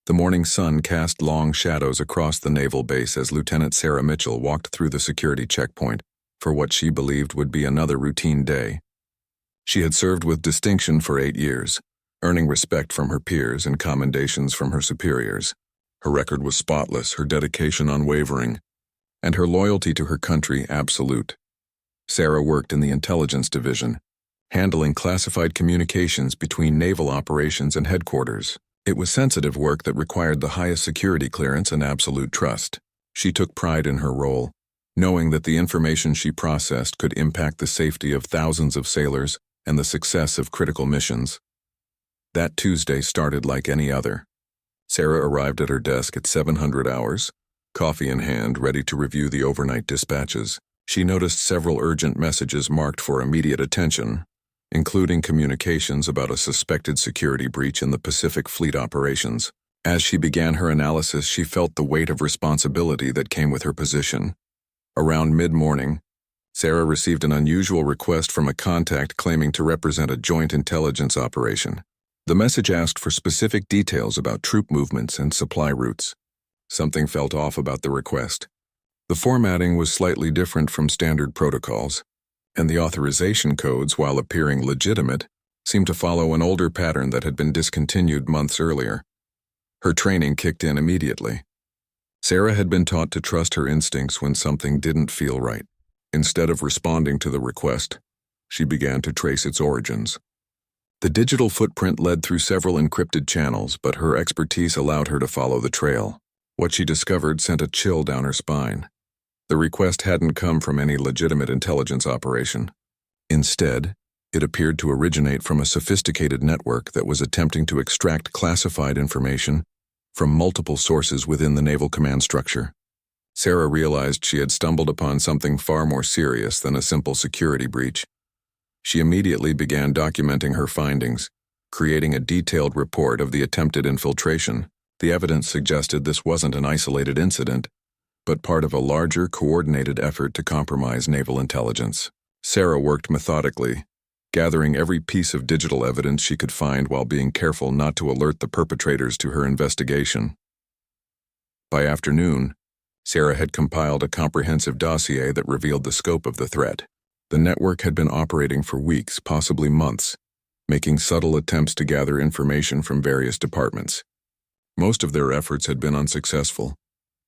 The morning sun cast long shadows across the naval base as Lieutenant Sarah Mitchell walked through the security checkpoint for what she believed would be another routine day. She had served with distinction for 8 years, earning respect from her peers and commendations from her superiors. Her record was spotless, her dedication unwavering, and her loyalty to her country absolute. Sarah worked in the intelligence division, handling classified communications between naval operations and headquarters. It was sensitive work that required the highest security clearance and absolute trust. She took pride in her role, knowing that the information she processed could impact the safety of thousands of sailors and the success of critical missions. That Tuesday started like any other. Sarah arrived at her desk at 700 hours, coffee in hand, ready to review the overnight dispatches. She noticed several urgent messages marked for immediate attention, including communications about a suspected security breach in the Pacific Fleet operations. As she began her analysis, she felt the weight of responsibility that came with her position. Around mid-morning, Sarah received an unusual request from a contact claiming to represent a joint intelligence operation. The message asked for specific details about troop movements and supply routes. Something felt off about the request. The formatting was slightly different from standard protocols, and the authorization codes, while appearing legitimate, seemed to follow an older pattern that had been discontinued months earlier. Her training kicked in immediately. Sarah had been taught to trust her instincts when something didn't feel right. Instead of responding to the request, she began to trace its origins. The digital footprint led through several encrypted channels, but her expertise allowed her to follow the trail. What she discovered sent a chill down her spine. The request hadn't come from any legitimate intelligence operation. Instead, it appeared to originate from a sophisticated network that was attempting to extract classified information from multiple sources within the naval command structure. Sarah realized she had stumbled upon something far more serious than a simple security breach. She immediately began documenting her findings, creating a detailed report of the attempted infiltration. The evidence suggested this wasn't an isolated incident, but part of a larger, coordinated effort to compromise naval intelligence. Sarah worked methodically, gathering every piece of digital evidence she could find while being careful not to alert the perpetrators to her investigation. By afternoon, Sarah had compiled a comprehensive dossier that revealed the scope of the threat. The network had been operating for weeks, possibly months, making subtle attempts to gather information from various departments. Most of their efforts had been unsuccessful,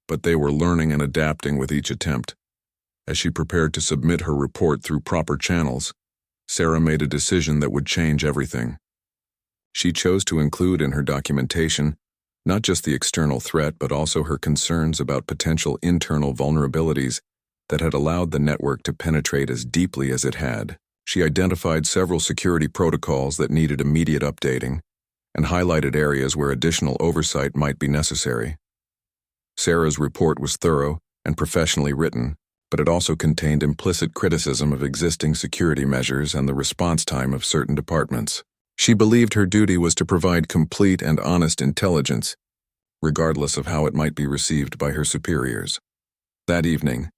but they were learning and adapting with each attempt. As she prepared to submit her report through proper channels, Sarah made a decision that would change everything. She chose to include in her documentation not just the external threat, but also her concerns about potential internal vulnerabilities that had allowed the network to penetrate as deeply as it had. She identified several security protocols that needed immediate updating and highlighted areas where additional oversight might be necessary. Sarah's report was thorough and professionally written, but it also contained implicit criticism of existing security measures and the response time of certain departments. She believed her duty was to provide complete and honest intelligence, regardless of how it might be received by her superiors. That evening,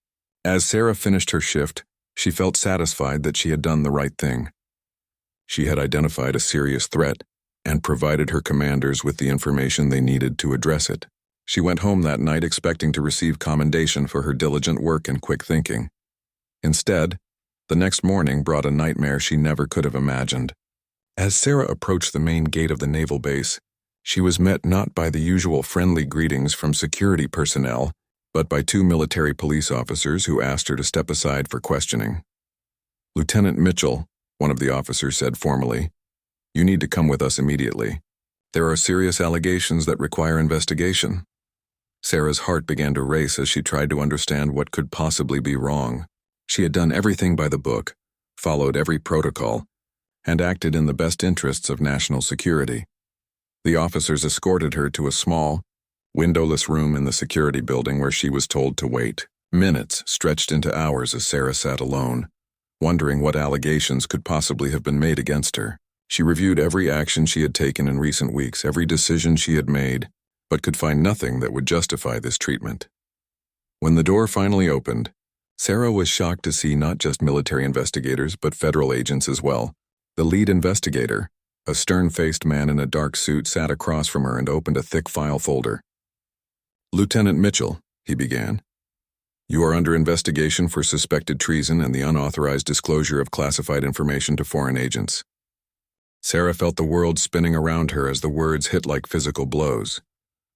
as Sarah finished her shift, she felt satisfied that she had done the right thing. She had identified a serious threat and provided her commanders with the information they needed to address it. She went home that night expecting to receive commendation for her diligent work and quick thinking. Instead, the next morning brought a nightmare she never could have imagined. As Sarah approached the main gate of the naval base, she was met not by the usual friendly greetings from security personnel, but by 2 military police officers who asked her to step aside for questioning. "Lieutenant Mitchell," one of the officers said formally, "you need to come with us immediately. There are serious allegations that require investigation." Sarah's heart began to race as she tried to understand what could possibly be wrong. She had done everything by the book, followed every protocol, and acted in the best interests of national security. The officers escorted her to a small, windowless room in the security building where she was told to wait. Minutes stretched into hours as Sarah sat alone, wondering what allegations could possibly have been made against her. She reviewed every action she had taken in recent weeks, every decision she had made, but could find nothing that would justify this treatment. When the door finally opened, Sarah was shocked to see not just military investigators, but federal agents as well. The lead investigator, A stern-faced man in a dark suit sat across from her and opened a thick file folder. "Lieutenant Mitchell," he began, "you are under investigation for suspected treason and the unauthorized disclosure of classified information to foreign agents." Sarah felt the world spinning around her as the words hit like physical blows.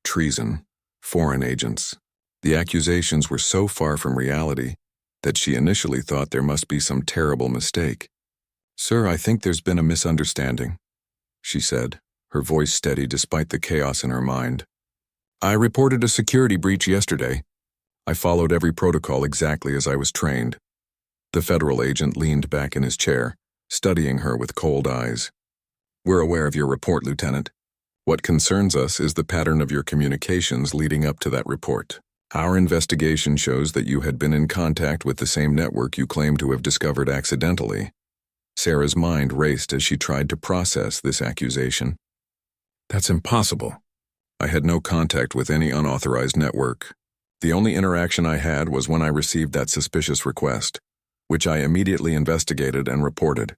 Treason, foreign agents. The accusations were so far from reality that she initially thought there must be some terrible mistake. "Sir, I think there's been a misunderstanding," she said, her voice steady despite the chaos in her mind. "I reported a security breach yesterday. I followed every protocol exactly as I was trained." The federal agent leaned back in his chair, studying her with cold eyes. "We're aware of your report, Lieutenant. What concerns us is the pattern of your communications leading up to that report. Our investigation shows that you had been in contact with the same network you claim to have discovered accidentally." Sarah's mind raced as she tried to process this accusation. "That's impossible. I had no contact with any unauthorized network. The only interaction I had was when I received that suspicious request, which I immediately investigated and reported."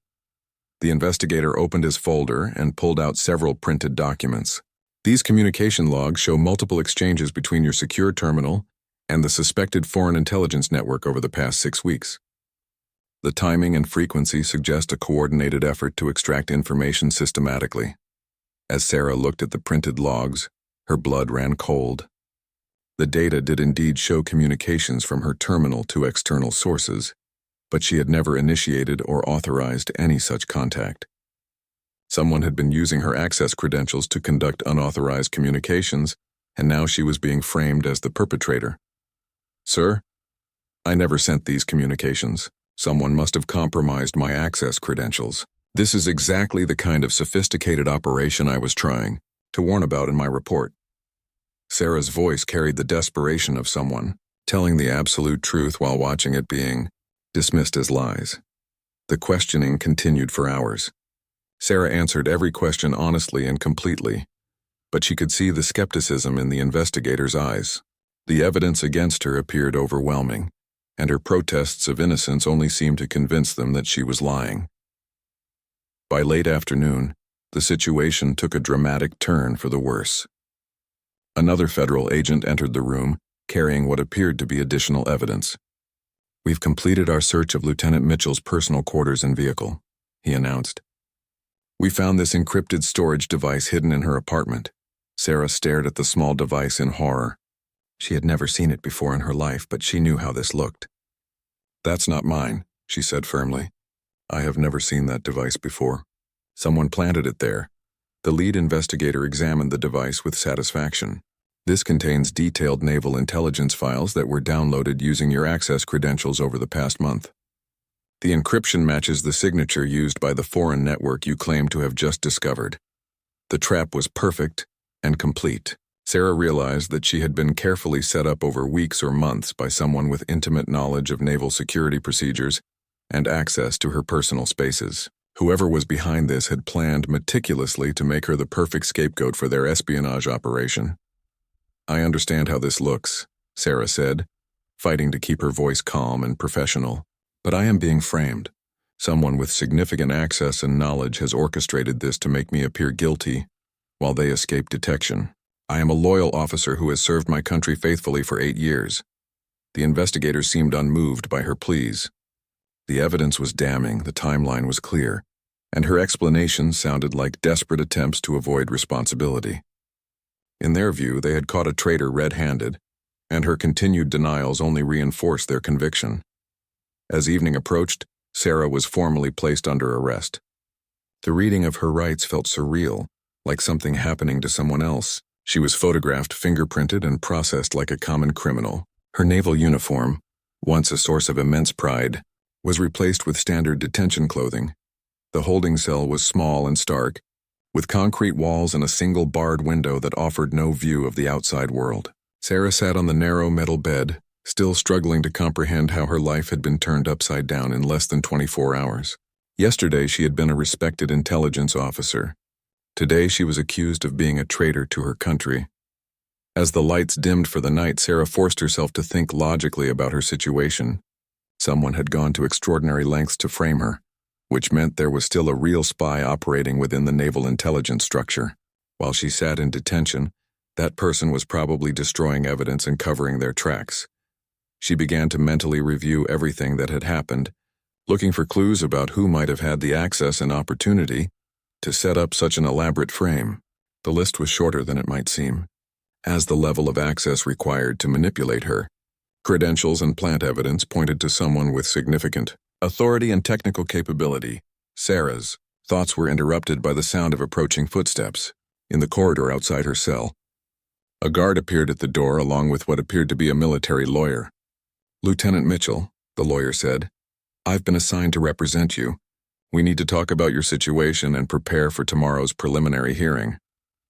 The investigator opened his folder and pulled out several printed documents. "These communication logs show multiple exchanges between your secure terminal and the suspected foreign intelligence network over the past 6 weeks. The timing and frequency suggest a coordinated effort to extract information systematically." As Sarah looked at the printed logs, her blood ran cold. The data did indeed show communications from her terminal to external sources, but she had never initiated or authorized any such contact. Someone had been using her access credentials to conduct unauthorized communications, and now she was being framed as the perpetrator. "Sir, I never sent these communications. Someone must have compromised my access credentials. This is exactly the kind of sophisticated operation I was trying to warn about in my report." Sarah's voice carried the desperation of someone telling the absolute truth while watching it being dismissed as lies. The questioning continued for hours. Sarah answered every question honestly and completely, but she could see the skepticism in the investigator's eyes. The evidence against her appeared overwhelming, and her protests of innocence only seemed to convince them that she was lying. By late afternoon, the situation took a dramatic turn for the worse. Another federal agent entered the room, carrying what appeared to be additional evidence. "We've completed our search of Lieutenant Mitchell's personal quarters and vehicle," he announced. "We found this encrypted storage device hidden in her apartment." Sarah stared at the small device in horror. She had never seen it before in her life, but she knew how this looked. "That's not mine," she said firmly. "I have never seen that device before. Someone planted it there." The lead investigator examined the device with satisfaction. "This contains detailed naval intelligence files that were downloaded using your access credentials over the past month. The encryption matches the signature used by the foreign network you claim to have just discovered. The trap was perfect and complete." Sarah realized that she had been carefully set up over weeks or months by someone with intimate knowledge of naval security procedures and access to her personal spaces. Whoever was behind this had planned meticulously to make her the perfect scapegoat for their espionage operation. "I understand how this looks," Sarah said, fighting to keep her voice calm and professional. "But I am being framed. Someone with significant access and knowledge has orchestrated this to make me appear guilty while they escape detection. I am a loyal officer who has served my country faithfully for 8 years. The investigator seemed unmoved by her pleas. The evidence was damning, the timeline was clear, and her explanations sounded like desperate attempts to avoid responsibility. In their view, they had caught a traitor red-handed, and her continued denials only reinforced their conviction. As evening approached, Sarah was formally placed under arrest. The reading of her rights felt surreal, like something happening to someone else. She was photographed, fingerprinted, and processed like a common criminal. Her naval uniform, once a source of immense pride, was replaced with standard detention clothing. The holding cell was small and stark, with concrete walls and a single barred window that offered no view of the outside world. Sarah sat on the narrow metal bed, still struggling to comprehend how her life had been turned upside down in less than 24 hours. Yesterday she had been a respected intelligence officer. Today she was accused of being a traitor to her country. As the lights dimmed for the night, Sarah forced herself to think logically about her situation. Someone had gone to extraordinary lengths to frame her. which meant there was still a real spy operating within the naval intelligence structure. While she sat in detention, that person was probably destroying evidence and covering their tracks. She began to mentally review everything that had happened, looking for clues about who might have had the access and opportunity to set up such an elaborate frame. The list was shorter than it might seem, as the level of access required to manipulate her. Credentials and plant evidence pointed to someone with significant authority and technical capability. Sarah's thoughts were interrupted by the sound of approaching footsteps in the corridor outside her cell. A guard appeared at the door along with what appeared to be a military lawyer. "Lieutenant Mitchell," the lawyer said, "I've been assigned to represent you. We need to talk about your situation and prepare for tomorrow's preliminary hearing."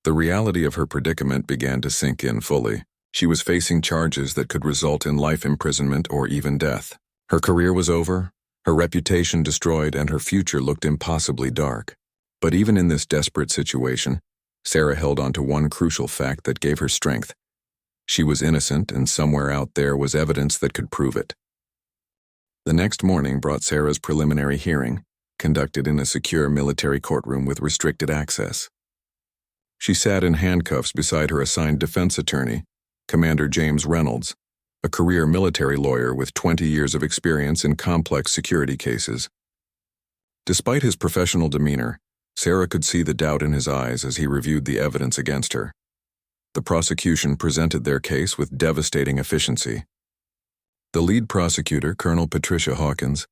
The reality of her predicament began to sink in fully. She was facing charges that could result in life imprisonment or even death. Her career was over, her reputation destroyed, and her future looked impossibly dark. But even in this desperate situation, Sarah held on to one crucial fact that gave her strength. She was innocent, and somewhere out there was evidence that could prove it. The next morning brought Sarah's preliminary hearing, conducted in a secure military courtroom with restricted access. She sat in handcuffs beside her assigned defense attorney, Commander James Reynolds, a career military lawyer with 20 years of experience in complex security cases. Despite his professional demeanor, Sarah could see the doubt in his eyes as he reviewed the evidence against her. The prosecution presented their case with devastating efficiency. The lead prosecutor, Colonel Patricia Hawkins,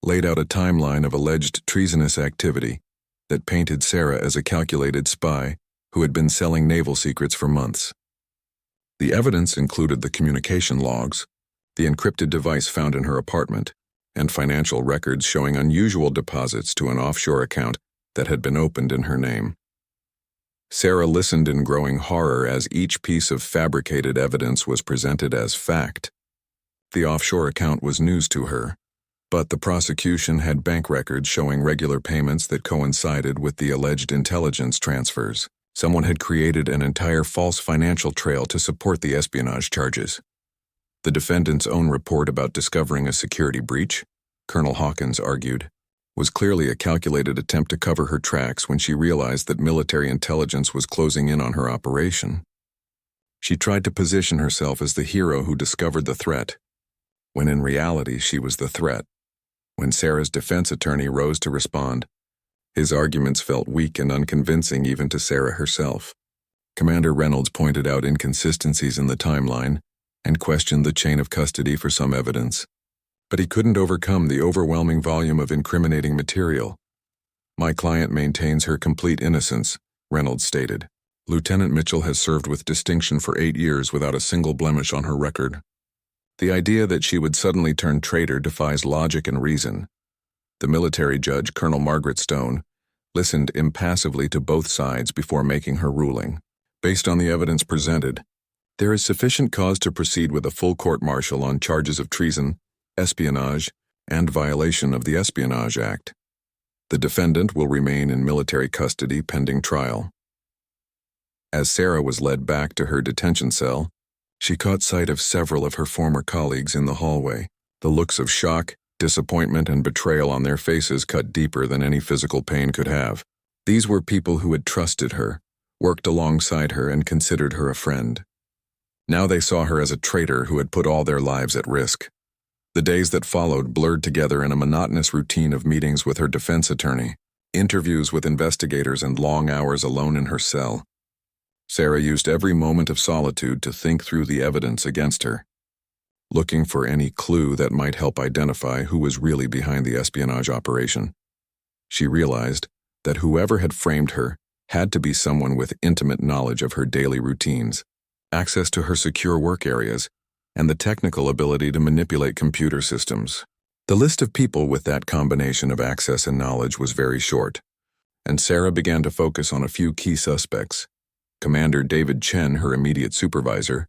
laid out a timeline of alleged treasonous activity that painted Sarah as a calculated spy who had been selling naval secrets for months. The evidence included the communication logs, the encrypted device found in her apartment, and financial records showing unusual deposits to an offshore account that had been opened in her name. Sarah listened in growing horror as each piece of fabricated evidence was presented as fact. The offshore account was news to her, but the prosecution had bank records showing regular payments that coincided with the alleged intelligence transfers. Someone had created an entire false financial trail to support the espionage charges. The defendant's own report about discovering a security breach, Colonel Hawkins argued, was clearly a calculated attempt to cover her tracks when she realized that military intelligence was closing in on her operation. She tried to position herself as the hero who discovered the threat, when in reality she was the threat. When Sarah's defense attorney rose to respond, his arguments felt weak and unconvincing even to Sarah herself. Commander Reynolds pointed out inconsistencies in the timeline and questioned the chain of custody for some evidence, but he couldn't overcome the overwhelming volume of incriminating material. "My client maintains her complete innocence," Reynolds stated. "Lieutenant Mitchell has served with distinction for 8 years without a single blemish on her record. The idea that she would suddenly turn traitor defies logic and reason." The military judge, Colonel Margaret Stone, listened impassively to both sides before making her ruling. "Based on the evidence presented, there is sufficient cause to proceed with a full court-martial on charges of treason, espionage, and violation of the Espionage Act. The defendant will remain in military custody pending trial." As Sarah was led back to her detention cell, she caught sight of several of her former colleagues in the hallway. The looks of shock, disappointment, and betrayal on their faces cut deeper than any physical pain could have. These were people who had trusted her, worked alongside her, and considered her a friend. Now they saw her as a traitor who had put all their lives at risk. The days that followed blurred together in a monotonous routine of meetings with her defense attorney, interviews with investigators, and long hours alone in her cell. Sarah used every moment of solitude to think through the evidence against her, looking for any clue that might help identify who was really behind the espionage operation. She realized that whoever had framed her had to be someone with intimate knowledge of her daily routines, access to her secure work areas, and the technical ability to manipulate computer systems. The list of people with that combination of access and knowledge was very short, and Sarah began to focus on a few key suspects. Commander David Chen, her immediate supervisor,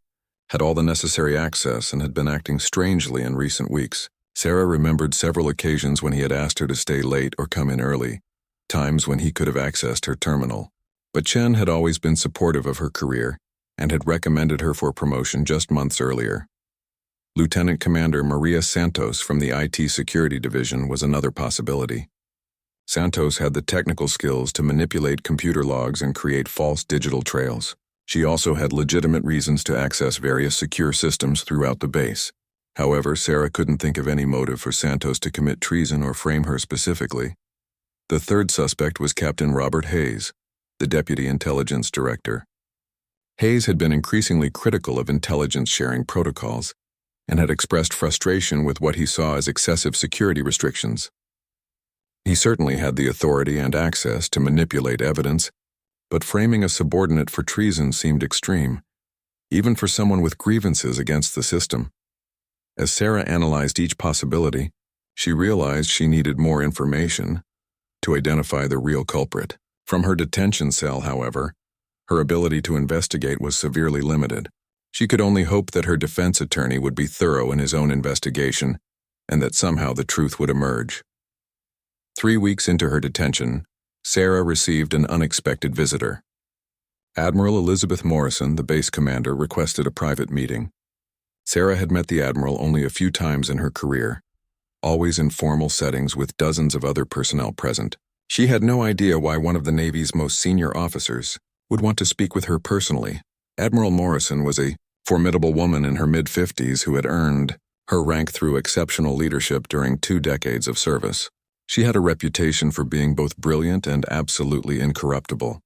had all the necessary access and had been acting strangely in recent weeks. Sarah remembered several occasions when he had asked her to stay late or come in early, times when he could have accessed her terminal. But Chen had always been supportive of her career and had recommended her for promotion just months earlier. Lieutenant Commander Maria Santos from the IT Security Division was another possibility. Santos had the technical skills to manipulate computer logs and create false digital trails. She also had legitimate reasons to access various secure systems throughout the base. However, Sarah couldn't think of any motive for Santos to commit treason or frame her specifically. The third suspect was Captain Robert Hayes, the Deputy Intelligence Director. Hayes had been increasingly critical of intelligence sharing protocols and had expressed frustration with what he saw as excessive security restrictions. He certainly had the authority and access to manipulate evidence, but framing a subordinate for treason seemed extreme, even for someone with grievances against the system. As Sarah analyzed each possibility, she realized she needed more information to identify the real culprit. From her detention cell, however, her ability to investigate was severely limited. She could only hope that her defense attorney would be thorough in his own investigation and that somehow the truth would emerge. 3 weeks into her detention, Sarah received an unexpected visitor. Admiral Elizabeth Morrison, the base commander, requested a private meeting. Sarah had met the Admiral only a few times in her career, always in formal settings with dozens of other personnel present. She had no idea why one of the Navy's most senior officers would want to speak with her personally. Admiral Morrison was a formidable woman in her mid-50s who had earned her rank through exceptional leadership during 2 decades of service. She had a reputation for being both brilliant and absolutely incorruptible.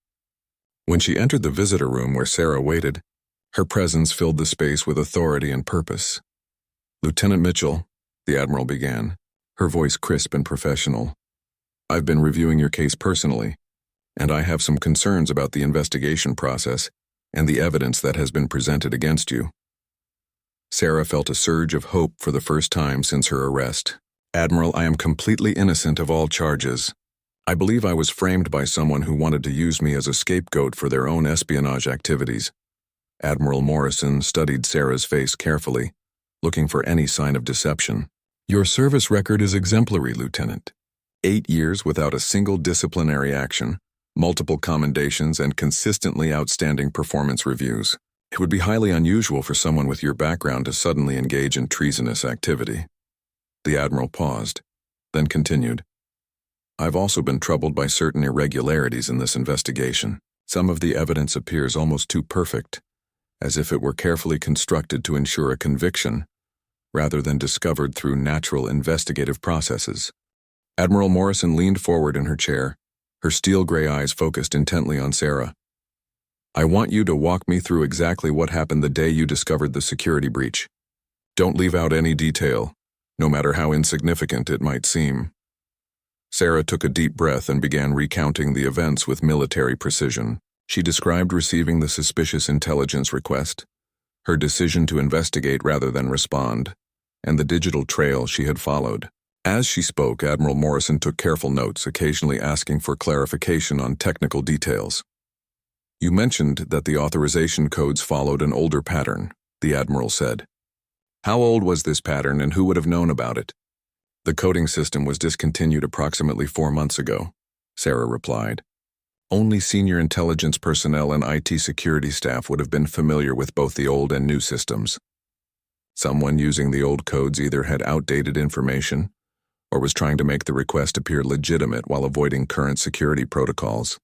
When she entered the visitor room where Sarah waited, her presence filled the space with authority and purpose. "Lieutenant Mitchell," the Admiral began, her voice crisp and professional, "I've been reviewing your case personally, and I have some concerns about the investigation process and the evidence that has been presented against you." Sarah felt a surge of hope for the first time since her arrest. "Admiral, I am completely innocent of all charges. I believe I was framed by someone who wanted to use me as a scapegoat for their own espionage activities." Admiral Morrison studied Sarah's face carefully, looking for any sign of deception. "Your service record is exemplary, Lieutenant. 8 years without a single disciplinary action, multiple commendations, and consistently outstanding performance reviews. It would be highly unusual for someone with your background to suddenly engage in treasonous activity." The Admiral paused, then continued, "I've also been troubled by certain irregularities in this investigation. Some of the evidence appears almost too perfect, as if it were carefully constructed to ensure a conviction, rather than discovered through natural investigative processes." Admiral Morrison leaned forward in her chair, her steel-gray eyes focused intently on Sarah. "I want you to walk me through exactly what happened the day you discovered the security breach. Don't leave out any detail, no matter how insignificant it might seem." Sarah took a deep breath and began recounting the events with military precision. She described receiving the suspicious intelligence request, her decision to investigate rather than respond, and the digital trail she had followed. As she spoke, Admiral Morrison took careful notes, occasionally asking for clarification on technical details. "You mentioned that the authorization codes followed an older pattern," the Admiral said. "How old was this pattern and who would have known about it?" "The coding system was discontinued approximately 4 months ago," Sarah replied. "Only senior intelligence personnel and IT security staff would have been familiar with both the old and new systems. Someone using the old codes either had outdated information or was trying to make the request appear legitimate while avoiding current security protocols."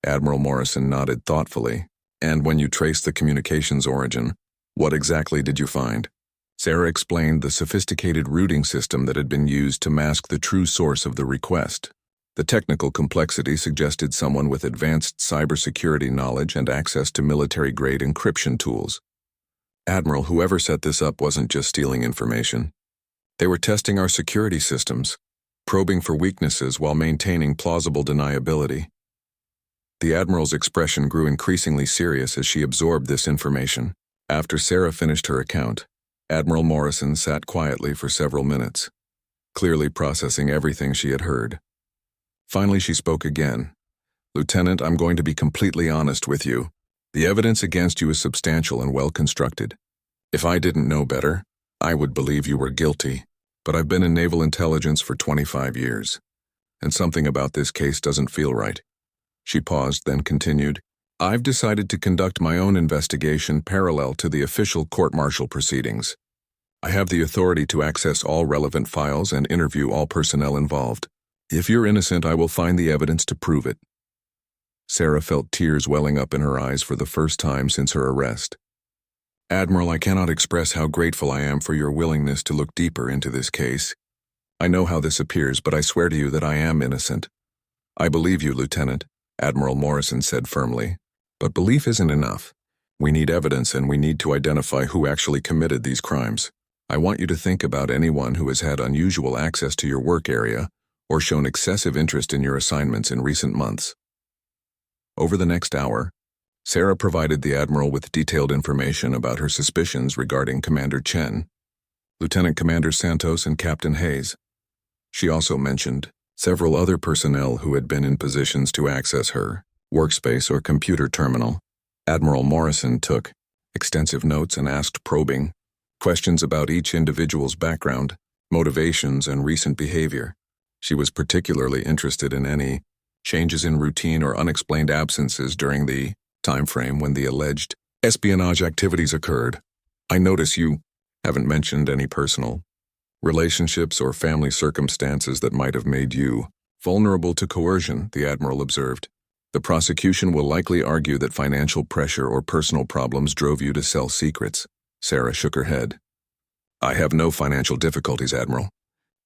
Admiral Morrison nodded thoughtfully. "And when you traced the communications origin, what exactly did you find?" Sarah explained the sophisticated routing system that had been used to mask the true source of the request. The technical complexity suggested someone with advanced cybersecurity knowledge and access to military-grade encryption tools. "Admiral, whoever set this up wasn't just stealing information. They were testing our security systems, probing for weaknesses while maintaining plausible deniability." The Admiral's expression grew increasingly serious as she absorbed this information. After Sarah finished her account, Admiral Morrison sat quietly for several minutes, clearly processing everything she had heard. Finally, she spoke again. "Lieutenant, I'm going to be completely honest with you. The evidence against you is substantial and well-constructed. If I didn't know better, I would believe you were guilty. But I've been in naval intelligence for 25 years, and something about this case doesn't feel right." She paused, then continued, "I've decided to conduct my own investigation parallel to the official court-martial proceedings. I have the authority to access all relevant files and interview all personnel involved. If you're innocent, I will find the evidence to prove it. Sarah felt tears welling up in her eyes for the first time since her arrest. Admiral, I cannot express how grateful I am for your willingness to look deeper into this case. I know how this appears, but I swear to you that I am innocent. I believe you, Lieutenant, Admiral Morrison said firmly. But belief isn't enough. We need evidence, and we need to identify who actually committed these crimes. I want you to think about anyone who has had unusual access to your work area or shown excessive interest in your assignments in recent months. Over the next hour, Sarah provided the Admiral with detailed information about her suspicions regarding Commander Chen, Lieutenant Commander Santos, and Captain Hayes. She also mentioned several other personnel who had been in positions to access her workspace or computer terminal. Admiral Morrison took extensive notes and asked probing questions about each individual's background, motivations, and recent behavior. She was particularly interested in any changes in routine or unexplained absences during the time frame when the alleged espionage activities occurred. I notice you haven't mentioned any personal relationships or family circumstances that might have made you vulnerable to coercion, the Admiral observed. The prosecution will likely argue that financial pressure or personal problems drove you to sell secrets. Sarah shook her head. I have no financial difficulties, Admiral.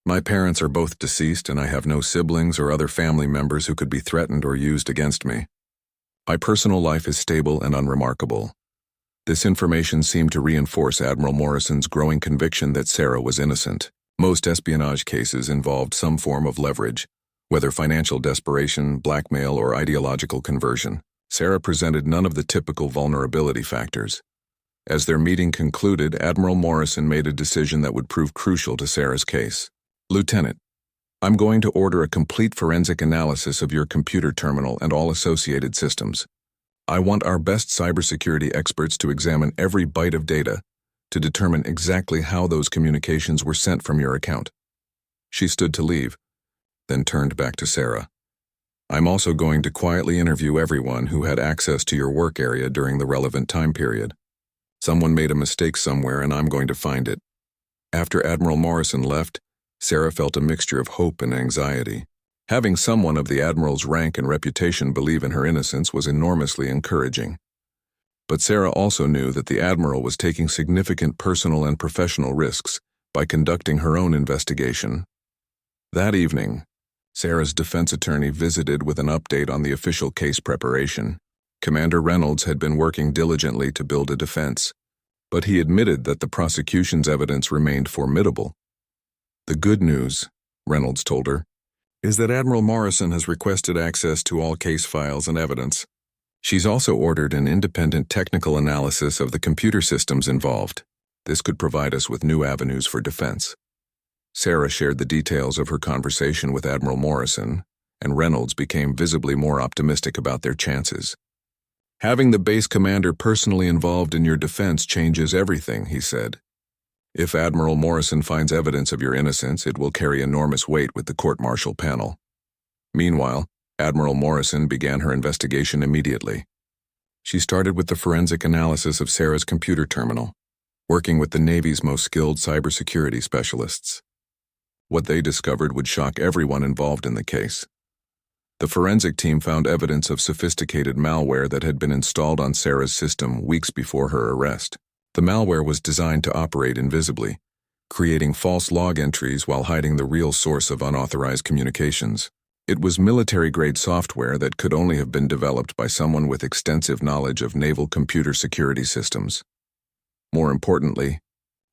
My parents are both deceased, and I have no siblings or other family members who could be threatened or used against me. My personal life is stable and unremarkable. This information seemed to reinforce Admiral Morrison's growing conviction that Sarah was innocent. Most espionage cases involved some form of leverage, whether financial desperation, blackmail, or ideological conversion. Sarah presented none of the typical vulnerability factors. As their meeting concluded, Admiral Morrison made a decision that would prove crucial to Sarah's case. Lieutenant, I'm going to order a complete forensic analysis of your computer terminal and all associated systems. I want our best cybersecurity experts to examine every byte of data to determine exactly how those communications were sent from your account. She stood to leave, then turned back to Sarah. I'm also going to quietly interview everyone who had access to your work area during the relevant time period. Someone made a mistake somewhere, and I'm going to find it. After Admiral Morrison left, Sarah felt a mixture of hope and anxiety. Having someone of the Admiral's rank and reputation believe in her innocence was enormously encouraging. But Sarah also knew that the Admiral was taking significant personal and professional risks by conducting her own investigation. That evening, Sarah's defense attorney visited with an update on the official case preparation. Commander Reynolds had been working diligently to build a defense, but he admitted that the prosecution's evidence remained formidable. The good news, Reynolds told her, is that Admiral Morrison has requested access to all case files and evidence. She's also ordered an independent technical analysis of the computer systems involved. This could provide us with new avenues for defense. Sarah shared the details of her conversation with Admiral Morrison, and Reynolds became visibly more optimistic about their chances. Having the base commander personally involved in your defense changes everything, he said. If Admiral Morrison finds evidence of your innocence, it will carry enormous weight with the court-martial panel. Meanwhile, Admiral Morrison began her investigation immediately. She started with the forensic analysis of Sarah's computer terminal, working with the Navy's most skilled cybersecurity specialists. What they discovered would shock everyone involved in the case. The forensic team found evidence of sophisticated malware that had been installed on Sarah's system weeks before her arrest. The malware was designed to operate invisibly, creating false log entries while hiding the real source of unauthorized communications. It was military-grade software that could only have been developed by someone with extensive knowledge of naval computer security systems. More importantly,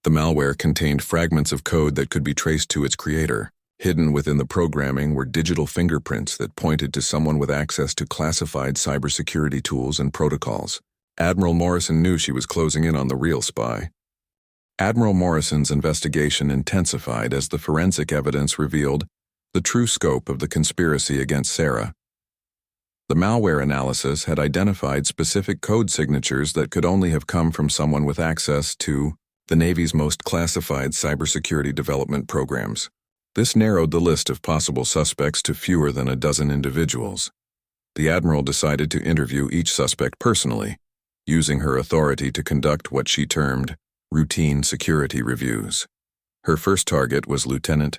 the malware contained fragments of code that could be traced to its creator. Hidden within the programming were digital fingerprints that pointed to someone with access to classified cybersecurity tools and protocols. Admiral Morrison knew she was closing in on the real spy. Admiral Morrison's investigation intensified as the forensic evidence revealed the true scope of the conspiracy against Sarah. The malware analysis had identified specific code signatures that could only have come from someone with access to the Navy's most classified cybersecurity development programs. This narrowed the list of possible suspects to fewer than a dozen individuals. The Admiral decided to interview each suspect personally, using her authority to conduct what she termed routine security reviews. Her first target was Lieutenant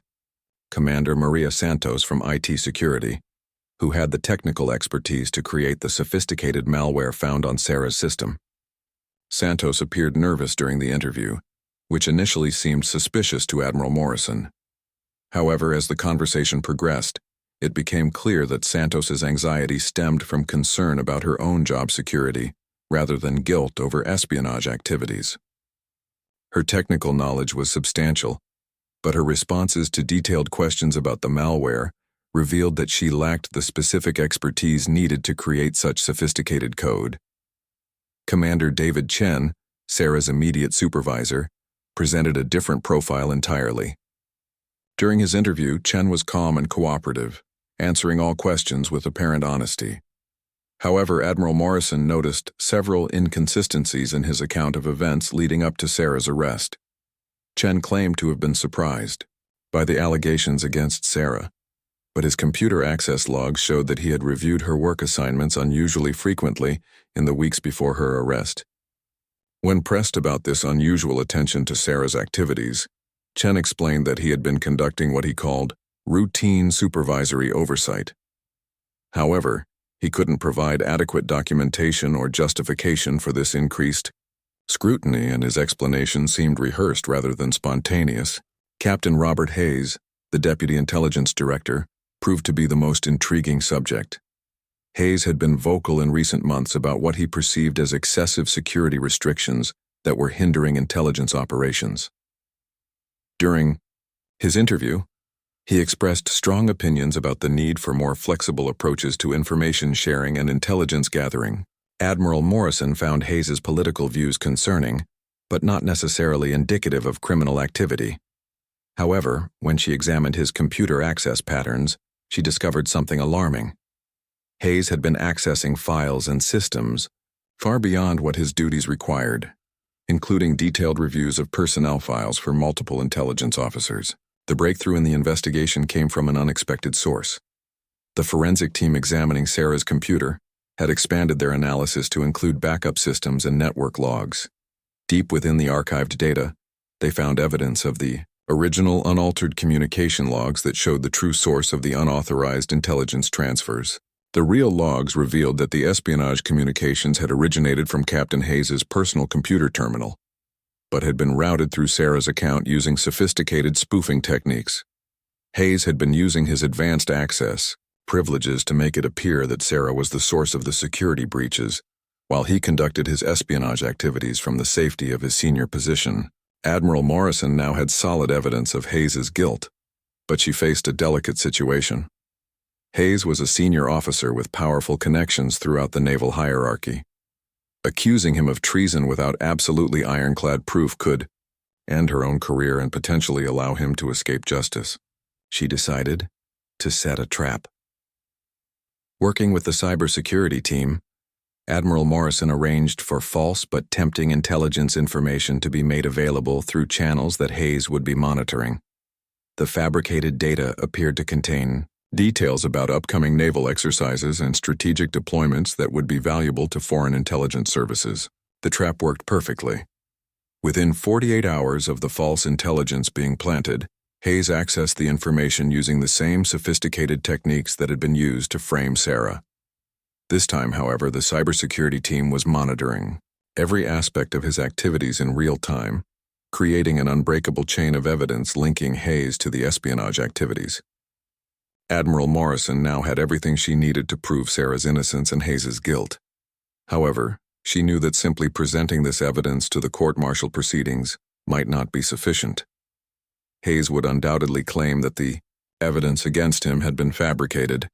Commander Maria Santos from IT Security, who had the technical expertise to create the sophisticated malware found on Sarah's system. Santos appeared nervous during the interview, which initially seemed suspicious to Admiral Morrison. However, as the conversation progressed, it became clear that Santos's anxiety stemmed from concern about her own job security, rather than guilt over espionage activities. Her technical knowledge was substantial, but her responses to detailed questions about the malware revealed that she lacked the specific expertise needed to create such sophisticated code. Commander David Chen, Sarah's immediate supervisor, presented a different profile entirely. During his interview, Chen was calm and cooperative, answering all questions with apparent honesty. However, Admiral Morrison noticed several inconsistencies in his account of events leading up to Sarah's arrest. Chen claimed to have been surprised by the allegations against Sarah, but his computer access logs showed that he had reviewed her work assignments unusually frequently in the weeks before her arrest. When pressed about this unusual attention to Sarah's activities, Chen explained that he had been conducting what he called routine supervisory oversight. However, he couldn't provide adequate documentation or justification for this increased scrutiny, and his explanation seemed rehearsed rather than spontaneous. Captain Robert Hayes, the Deputy Intelligence Director, proved to be the most intriguing subject. Hayes had been vocal in recent months about what he perceived as excessive security restrictions that were hindering intelligence operations. During his interview, he expressed strong opinions about the need for more flexible approaches to information sharing and intelligence gathering. Admiral Morrison found Hayes's political views concerning, but not necessarily indicative of criminal activity. However, when she examined his computer access patterns, she discovered something alarming. Hayes had been accessing files and systems far beyond what his duties required, including detailed reviews of personnel files for multiple intelligence officers. The breakthrough in the investigation came from an unexpected source. The forensic team examining Sarah's computer had expanded their analysis to include backup systems and network logs. Deep within the archived data, they found evidence of the original unaltered communication logs that showed the true source of the unauthorized intelligence transfers. The real logs revealed that the espionage communications had originated from Captain Hayes's personal computer terminal, but had been routed through Sarah's account using sophisticated spoofing techniques. Hayes had been using his advanced access privileges to make it appear that Sarah was the source of the security breaches, while he conducted his espionage activities from the safety of his senior position. Admiral Morrison now had solid evidence of Hayes's guilt, but she faced a delicate situation. Hayes was a senior officer with powerful connections throughout the naval hierarchy. Accusing him of treason without absolutely ironclad proof could end her own career and potentially allow him to escape justice. She decided to set a trap. Working with the cybersecurity team, Admiral Morrison arranged for false but tempting intelligence information to be made available through channels that Hayes would be monitoring. The fabricated data appeared to contain details about upcoming naval exercises and strategic deployments that would be valuable to foreign intelligence services. The trap worked perfectly. Within 48 hours of the false intelligence being planted, Hayes accessed the information using the same sophisticated techniques that had been used to frame Sarah. This time, however, the cybersecurity team was monitoring every aspect of his activities in real time, creating an unbreakable chain of evidence linking Hayes to the espionage activities. Admiral Morrison now had everything she needed to prove Sarah's innocence and Hayes's guilt. However, she knew that simply presenting this evidence to the court-martial proceedings might not be sufficient. Hayes would undoubtedly claim that the evidence against him had been fabricated,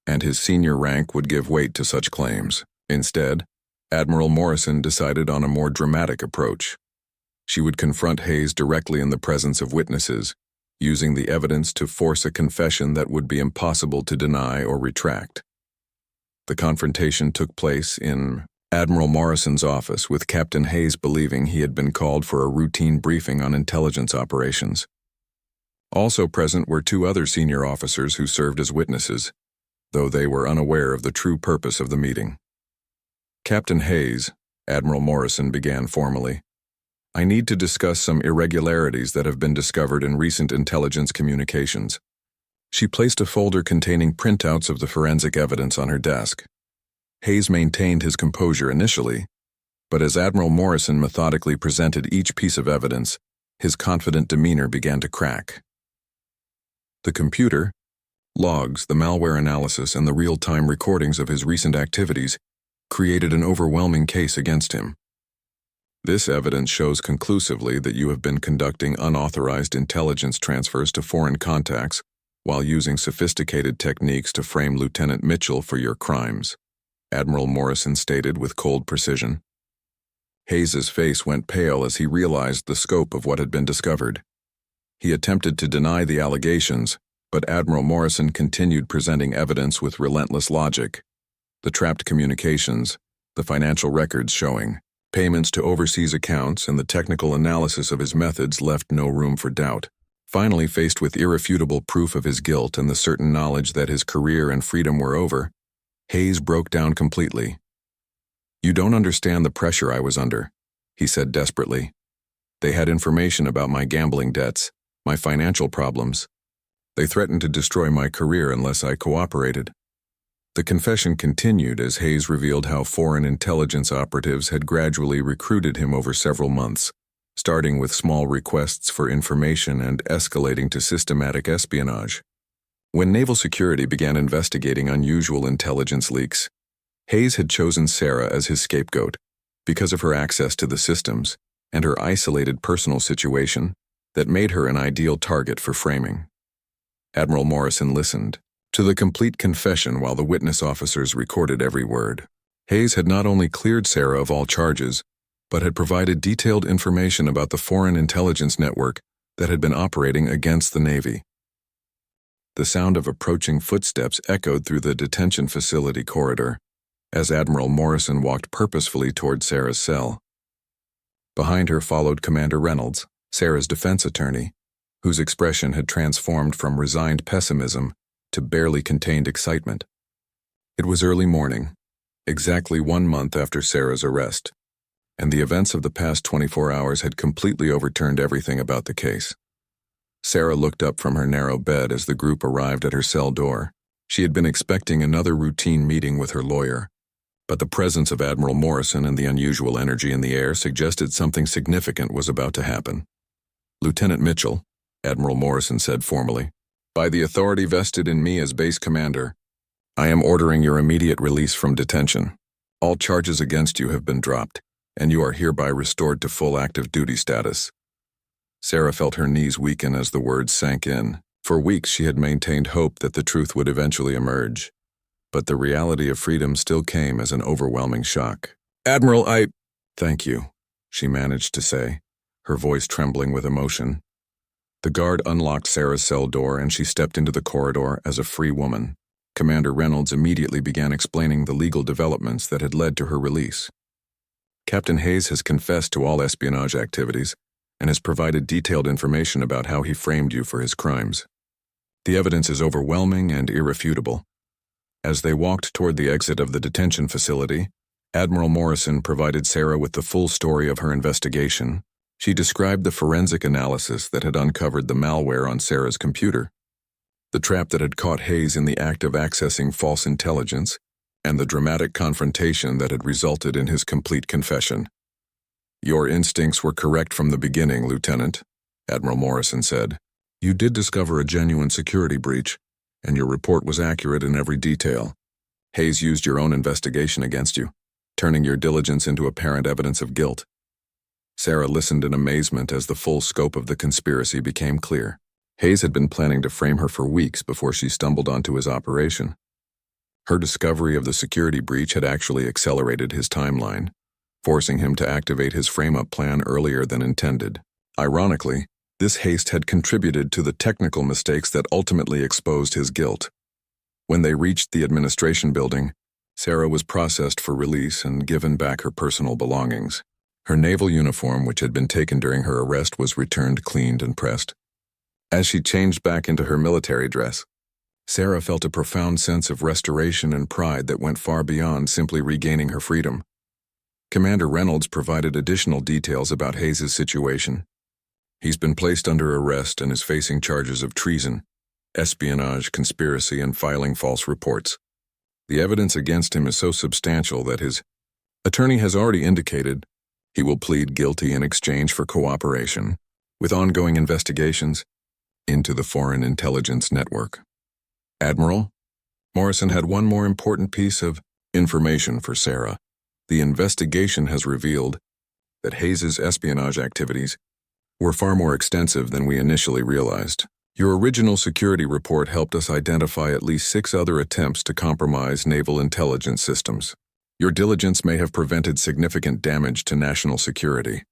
and his senior rank would give weight to such claims. Instead, Admiral Morrison decided on a more dramatic approach. She would confront Hayes directly in the presence of witnesses, using the evidence to force a confession that would be impossible to deny or retract. The confrontation took place in Admiral Morrison's office, with Captain Hayes believing he had been called for a routine briefing on intelligence operations. Also present were two other senior officers who served as witnesses, though they were unaware of the true purpose of the meeting. Captain Hayes, Admiral Morrison began formally, I need to discuss some irregularities that have been discovered in recent intelligence communications. She placed a folder containing printouts of the forensic evidence on her desk. Hayes maintained his composure initially, but as Admiral Morrison methodically presented each piece of evidence, his confident demeanor began to crack. The computer, logs, the malware analysis, and the real-time recordings of his recent activities created an overwhelming case against him. This evidence shows conclusively that you have been conducting unauthorized intelligence transfers to foreign contacts while using sophisticated techniques to frame Lieutenant Mitchell for your crimes, Admiral Morrison stated with cold precision. Hayes's face went pale as he realized the scope of what had been discovered. He attempted to deny the allegations, but Admiral Morrison continued presenting evidence with relentless logic. The trapped communications, the financial records showing payments to overseas accounts, and the technical analysis of his methods left no room for doubt. Finally, faced with irrefutable proof of his guilt and the certain knowledge that his career and freedom were over, Hayes broke down completely. "You don't understand the pressure I was under," he said desperately. "They had information about my gambling debts, my financial problems. They threatened to destroy my career unless I cooperated." The confession continued as Hayes revealed how foreign intelligence operatives had gradually recruited him over several months, starting with small requests for information and escalating to systematic espionage. When Naval Security began investigating unusual intelligence leaks, Hayes had chosen Sarah as his scapegoat because of her access to the systems and her isolated personal situation that made her an ideal target for framing. Admiral Morrison listened to the complete confession while the witness officers recorded every word. Hayes had not only cleared Sarah of all charges, but had provided detailed information about the foreign intelligence network that had been operating against the Navy. The sound of approaching footsteps echoed through the detention facility corridor as Admiral Morrison walked purposefully toward Sarah's cell. Behind her followed Commander Reynolds, Sarah's defense attorney, whose expression had transformed from resigned pessimism to barely contained excitement. It was early morning, exactly 1 month after Sarah's arrest, and the events of the past 24 hours had completely overturned everything about the case. Sarah looked up from her narrow bed as the group arrived at her cell door. She had been expecting another routine meeting with her lawyer, but the presence of Admiral Morrison and the unusual energy in the air suggested something significant was about to happen. "Lieutenant Mitchell," Admiral Morrison said formally, "by the authority vested in me as base commander, I am ordering your immediate release from detention. All charges against you have been dropped, and you are hereby restored to full active duty status." Sarah felt her knees weaken as the words sank in. For weeks she had maintained hope that the truth would eventually emerge, but the reality of freedom still came as an overwhelming shock. "Admiral, Thank you," she managed to say, her voice trembling with emotion. The guard unlocked Sarah's cell door and she stepped into the corridor as a free woman. Commander Reynolds immediately began explaining the legal developments that had led to her release. "Captain Hayes has confessed to all espionage activities and has provided detailed information about how he framed you for his crimes. The evidence is overwhelming and irrefutable." As they walked toward the exit of the detention facility, Admiral Morrison provided Sarah with the full story of her investigation. She described the forensic analysis that had uncovered the malware on Sarah's computer, the trap that had caught Hayes in the act of accessing false intelligence, and the dramatic confrontation that had resulted in his complete confession. "Your instincts were correct from the beginning, Lieutenant," Admiral Morrison said. "You did discover a genuine security breach, and your report was accurate in every detail. Hayes used your own investigation against you, turning your diligence into apparent evidence of guilt." Sarah listened in amazement as the full scope of the conspiracy became clear. Hayes had been planning to frame her for weeks before she stumbled onto his operation. Her discovery of the security breach had actually accelerated his timeline, forcing him to activate his frame-up plan earlier than intended. Ironically, this haste had contributed to the technical mistakes that ultimately exposed his guilt. When they reached the administration building, Sarah was processed for release and given back her personal belongings. Her naval uniform, which had been taken during her arrest, was returned cleaned and pressed. As she changed back into her military dress, Sarah felt a profound sense of restoration and pride that went far beyond simply regaining her freedom. Commander Reynolds provided additional details about Hayes' situation. "He's been placed under arrest and is facing charges of treason," espionage, conspiracy, and filing false reports. The evidence against him is so substantial that his attorney has already indicated he will plead guilty in exchange for cooperation with ongoing investigations into the Foreign Intelligence Network. Admiral, Morrison had one more important piece of information for Sarah. The investigation has revealed that Hayes's espionage activities were far more extensive than we initially realized. Your original security report helped us identify at least 6 other attempts to compromise naval intelligence systems. Your diligence may have prevented significant damage to national security.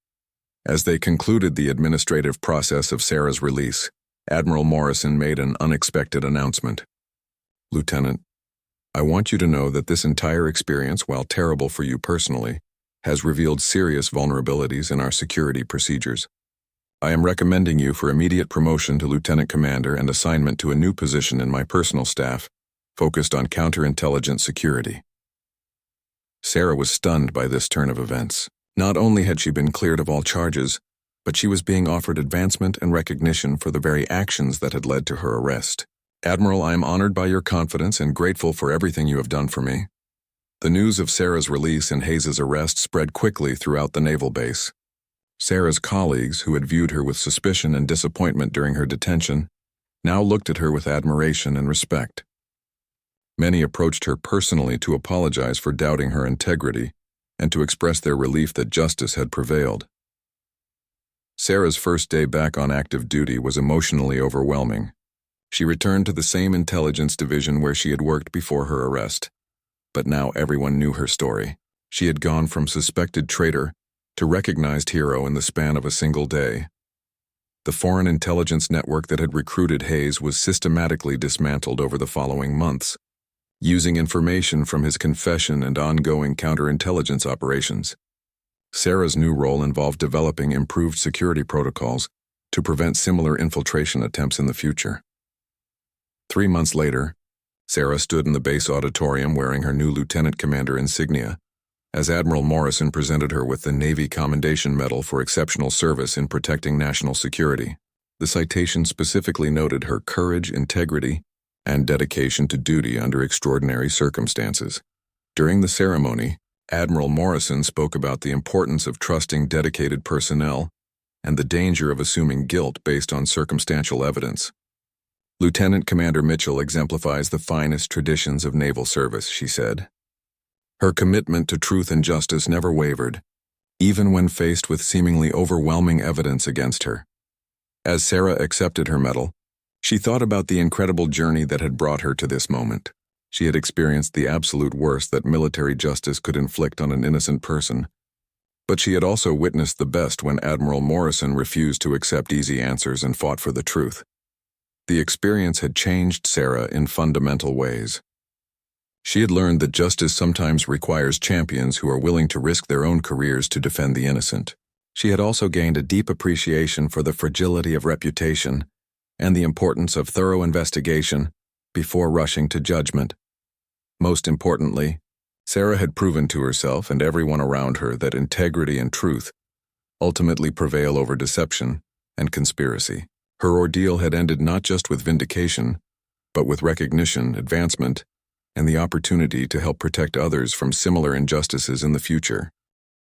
As they concluded the administrative process of Sarah's release, Admiral Morrison made an unexpected announcement. Lieutenant, I want you to know that this entire experience, while terrible for you personally, has revealed serious vulnerabilities in our security procedures. I am recommending you for immediate promotion to Lieutenant Commander and assignment to a new position in my personal staff, focused on counterintelligence security. Sarah was stunned by this turn of events. Not only had she been cleared of all charges, but she was being offered advancement and recognition for the very actions that had led to her arrest. Admiral, I am honored by your confidence and grateful for everything you have done for me. The news of Sarah's release and Hayes's arrest spread quickly throughout the naval base. Sarah's colleagues, who had viewed her with suspicion and disappointment during her detention, now looked at her with admiration and respect. Many approached her personally to apologize for doubting her integrity and to express their relief that justice had prevailed. Sarah's first day back on active duty was emotionally overwhelming. She returned to the same intelligence division where she had worked before her arrest. But now everyone knew her story. She had gone from suspected traitor to recognized hero in the span of a single day. The Foreign Intelligence Network that had recruited Hayes was systematically dismantled over the following months, using information from his confession and ongoing counterintelligence operations. Sarah's new role involved developing improved security protocols to prevent similar infiltration attempts in the future. 3 months later, Sarah stood in the base auditorium wearing her new lieutenant commander insignia, as Admiral Morrison presented her with the Navy Commendation Medal for exceptional service in protecting national security. The citation specifically noted her courage, integrity, and dedication to duty under extraordinary circumstances. During the ceremony, Admiral Morrison spoke about the importance of trusting dedicated personnel and the danger of assuming guilt based on circumstantial evidence. Lieutenant Commander Mitchell exemplifies the finest traditions of naval service, she said. Her commitment to truth and justice never wavered, even when faced with seemingly overwhelming evidence against her. As Sarah accepted her medal, she thought about the incredible journey that had brought her to this moment. She had experienced the absolute worst that military justice could inflict on an innocent person, but she had also witnessed the best when Admiral Morrison refused to accept easy answers and fought for the truth. The experience had changed Sarah in fundamental ways. She had learned that justice sometimes requires champions who are willing to risk their own careers to defend the innocent. She had also gained a deep appreciation for the fragility of reputation and the importance of thorough investigation before rushing to judgment. Most importantly, Sarah had proven to herself and everyone around her that integrity and truth ultimately prevail over deception and conspiracy. Her ordeal had ended not just with vindication, but with recognition, advancement, and the opportunity to help protect others from similar injustices in the future.